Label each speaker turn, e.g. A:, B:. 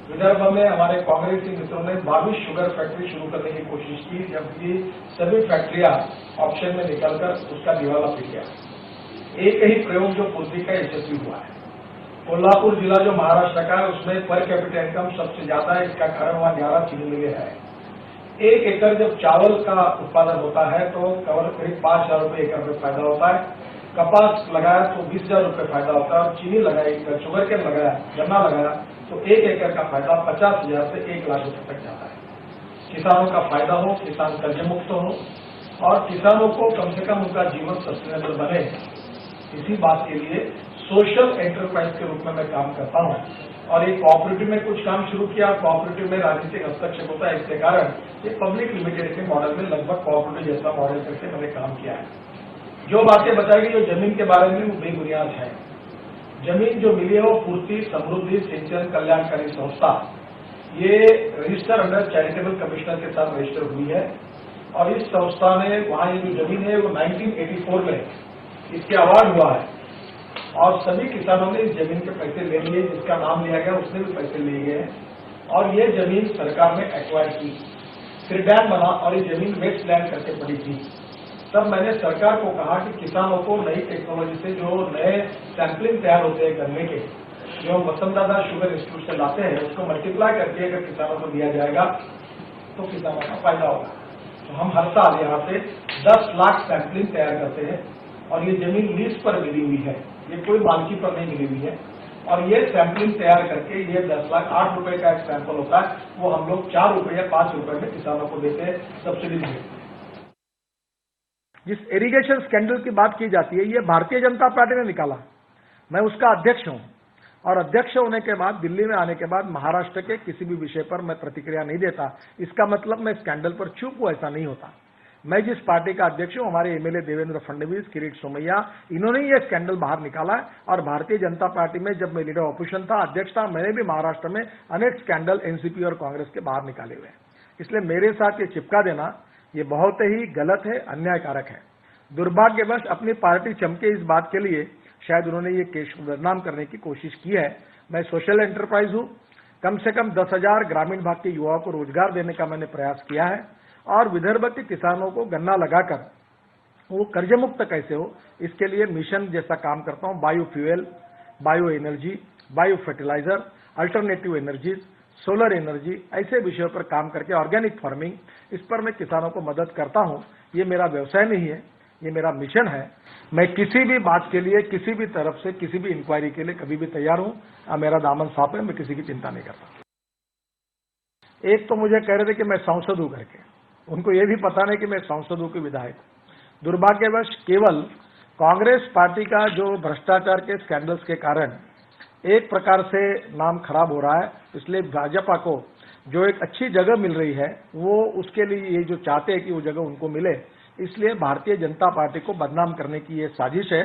A: विदर्भ में हमारे कांग्रेसी मित्रों ने 22 शुगर फैक्ट्री शुरू करने की कोशिश की, जबकि सभी फैक्ट्रियां ऑप्शन में निकलकर उसका दिवाला पीट गया। एक ही प्रयोग जो पूर्ति का यशस्वी हुआ है। कोल्हापुर जिला जो महाराष्ट्र का है, उसमें पर कैपिटा इनकम सबसे ज्यादा है। इसका कारण वहां 11 चीनी मिलें है। 1 एकड़ जब चावल का उत्पादन होता है तो करीब 5,000 रुपये एकड़ में फायदा होता है। कपास लगाया तो 20,000 रुपये फायदा होता है। और चीनी लगाई, शुगर केन लगाया, गन्ना लगाया तो 1 एकड़ का फायदा 50,000 से 1 लाख रुपये तक जाता है। किसानों का फायदा हो, किसान कर्ज मुक्त हो और किसानों को कम से कम उनका जीवन सस्टेनेबल बने, इसी बात के लिए सोशल एंटरप्राइज के रूप में मैं काम करता हूं। और एक कोऑपरेटिव में कुछ काम शुरू किया। कोऑपरेटिव में राजनीतिक हस्तक्षेप होता है, इसके कारण ये पब्लिक लिमिटेड के मॉडल में लगभग कोऑपरेटिव जैसा मॉडल करके मैंने काम किया है। जो बातें बताई गई जो जमीन के बारे में वो बेबुनियाद है। जमीन जो मिली है वो पूर्ति समृद्धि सिंचन कल्याणकारी संस्था, ये रजिस्टर अंडर चैरिटेबल कमिश्नर के साथ रजिस्टर हुई है। और इस संस्था ने वहां ये जो जमीन है वो 1984 में इसके अवार्ड हुआ है और सभी किसानों ने इस जमीन के पैसे ले लिए। जिसका नाम लिया गया उसने भी पैसे लिए गए और ये जमीन सरकार ने एक्वायर की। फिर डैम बना और ये जमीन वेस्ट लैंड करके पड़ी थी। तब मैंने सरकार को कहा कि किसानों को नई टेक्नोलॉजी से जो नए सैंपलिंग तैयार होते हैं गन्ने के, जो वसंतदादा शुगर इंस्टीट्यूट से लाते हैं, उसको मल्टीप्लाई करके अगर किसानों को दिया जाएगा तो किसानों का फायदा होगा। तो हम हर साल यहाँ से 10 लाख सैंपलिंग तैयार करते हैं और ये जमीन लीज पर मिली हुई है, ये कोई मालकी पर नहीं मिली हुई है। और ये सैंपलिंग तैयार करके ये 10 लाख 8 रुपए का एक सैंपल होता है, वो हम लोग 4 रुपए या 5 रुपए में किसानों को देते हैं, सब्सिडी देते हैं।
B: जिस इरिगेशन स्कैंडल की बात की जाती है, ये भारतीय जनता पार्टी ने निकाला। मैं उसका अध्यक्ष हूं और अध्यक्ष होने के बाद दिल्ली में आने के बाद महाराष्ट्र के किसी भी विषय पर मैं प्रतिक्रिया नहीं देता। इसका मतलब मैं स्कैंडल पर चुप हूं, ऐसा नहीं होता। मैं जिस पार्टी का अध्यक्ष हूं, हमारे एमएलए देवेंद्र फडणवीस, किरीट सोमैया, इन्होंने ये स्कैंडल बाहर निकाला है। और भारतीय जनता पार्टी में जब मैं लीडर ऑपोजिशन था, अध्यक्ष था, मैंने भी महाराष्ट्र में अनेक स्कैंडल एनसीपी और कांग्रेस के बाहर निकाले हुए हैं। इसलिए मेरे साथ ये चिपका देना ये बहुत ही गलत है, अन्यायकारक है। दुर्भाग्यवश अपनी पार्टी चमके इस बात के लिए शायद उन्होंने ये केस बदनाम करने की कोशिश की है। मैं सोशल एंटरप्राइज हूं। कम से कम 10,000 ग्रामीण भाग के युवाओं को रोजगार देने का मैंने प्रयास किया है और विदर्भ के किसानों को गन्ना लगाकर वो कर्ज मुक्त कैसे हो, इसके लिए मिशन जैसा काम करता हूं। Bio fuel, bio energy, bio fertilizer, alternative energies, solar energy, ऐसे विषयों पर काम करके ऑर्गेनिक फार्मिंग, इस पर मैं किसानों को मदद करता हूं। ये मेरा व्यवसाय नहीं है, ये मेरा मिशन है। मैं किसी भी बात के लिए, किसी भी तरफ से, किसी भी इंक्वायरी के लिए कभी भी तैयार हूं। मेरा दामन साफ है, मैं किसी की चिंता नहीं करता। एक तो मुझे कह रहे थे कि मैं सांसद हूं करके, उनको ये भी पता नहीं कि मैं सांसद हूं कि विधायक हूं। दुर्भाग्यवश केवल कांग्रेस पार्टी का जो भ्रष्टाचार के स्कैंडल्स के कारण एक प्रकार से नाम खराब हो रहा है, इसलिए भाजपा को जो एक अच्छी जगह मिल रही है, वो उसके लिए ये जो चाहते हैं कि वो जगह उनको मिले, इसलिए भारतीय जनता पार्टी को बदनाम करने की ये साजिश है।